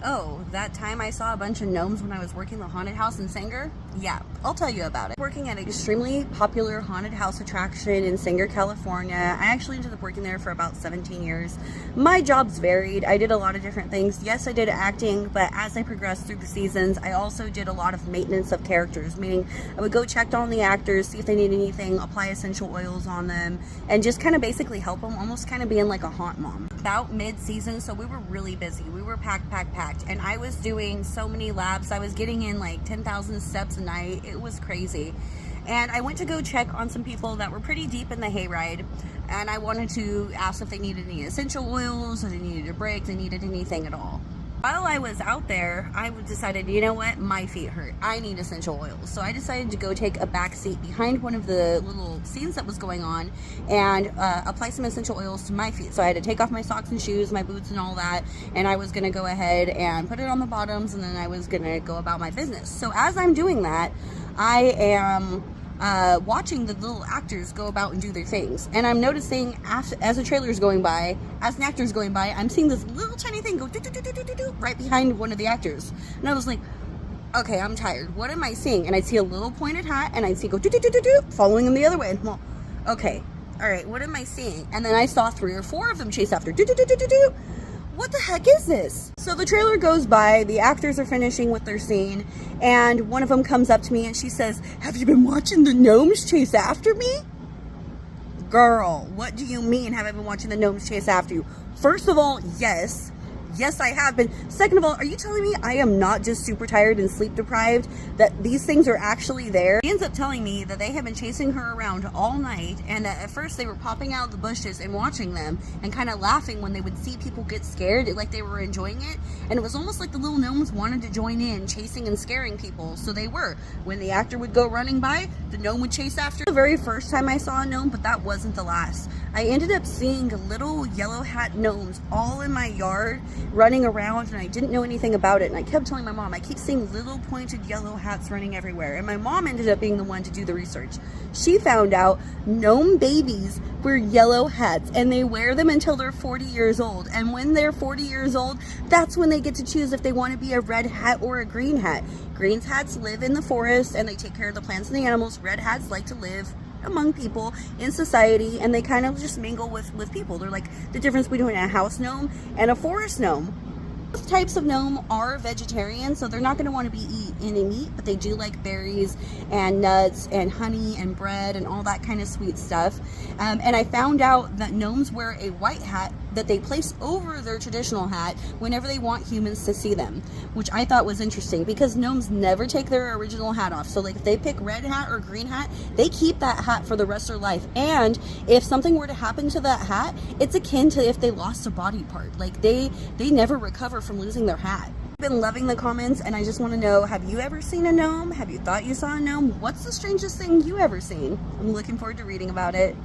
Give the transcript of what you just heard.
Oh, that time I saw a bunch of gnomes when I was working the haunted house in Sanger? Yeah, I'll tell you about it. Working at an extremely popular haunted house attraction in Sanger, California. I actually ended up working there for about 17 years. My jobs varied. I did a lot of different things. Yes, I did acting, but as I progressed through the seasons, I also did a lot of maintenance of characters, meaning I would go check on the actors, see if they need anything, apply essential oils on them, and just kind of basically help them, almost kind of being like a haunt mom. About mid-season, so we were really busy. We were packed, and I was doing so many laps. I was getting in like 10,000 steps a night. It was crazy. And I went to go check on some people that were pretty deep in the hayride, and I wanted to ask if they needed any essential oils, or they needed a break, they needed anything at all. While I was out there, I decided, you know what, my feet hurt. I need essential oils. So I decided to go take a back seat behind one of the little scenes that was going on and apply some essential oils to my feet. So I had to take off my socks and shoes, my boots and all that, and I was gonna go ahead and put it on the bottoms, and then I was gonna go about my business. So as I'm doing that, I am watching the little actors go about and do their things, and I'm noticing as the trailer's going by, as an actor's going by, I'm seeing this little tiny thing go right behind one of the actors, and I was like, okay, I'm tired, what am I seeing? And I'd see a little pointed hat, and I'd see go following them the other way, and well, okay, all right, what am I seeing? And then I saw 3 or 4 of them chase after what the heck is this? So the trailer goes by, the actors are finishing with their scene, and one of them comes up to me and she says, have you been watching the gnomes chase after me? Girl, what do you mean, have I been watching the gnomes chase after you? First of all, yes. Yes, I have been. Second of all, are you telling me I am not just super tired and sleep deprived, that these things are actually there? She ends up telling me that they have been chasing her around all night, and that at first they were popping out of the bushes and watching them and kind of laughing when they would see people get scared, like they were enjoying it. And it was almost like the little gnomes wanted to join in, chasing and scaring people. So they were. When the actor would go running by, the gnome would chase after. The very first time I saw a gnome, but that wasn't the last. I ended up seeing little yellow hat gnomes all in my yard running around, and I didn't know anything about it, and I kept telling my mom, I keep seeing little pointed yellow hats running everywhere, and my mom ended up being the one to do the research. She found out gnome babies wear yellow hats, and they wear them until they're 40 years old, and when they're 40 years old, that's when they get to choose if they want to be a red hat or a green hat. Green hats live in the forest, and they take care of the plants and the animals. Red hats like to live among people in society, and they kind of just mingle with people. They're like the difference between a house gnome and a forest gnome. Both types of gnome are vegetarian, so they're not going to want to be eat any meat, but they do like berries and nuts and honey and bread and all that kind of sweet stuff. And I found out that gnomes wear a white hat that they place over their traditional hat whenever they want humans to see them, which I thought was interesting because gnomes never take their original hat off. So like if they pick red hat or green hat, they keep that hat for the rest of their life. And if something were to happen to that hat, it's akin to if they lost a body part. Like they never recover from losing their hat. I've been loving the comments, and I just want to know, have you ever seen a gnome? Have you thought you saw a gnome? What's the strangest thing you ever seen? I'm looking forward to reading about it.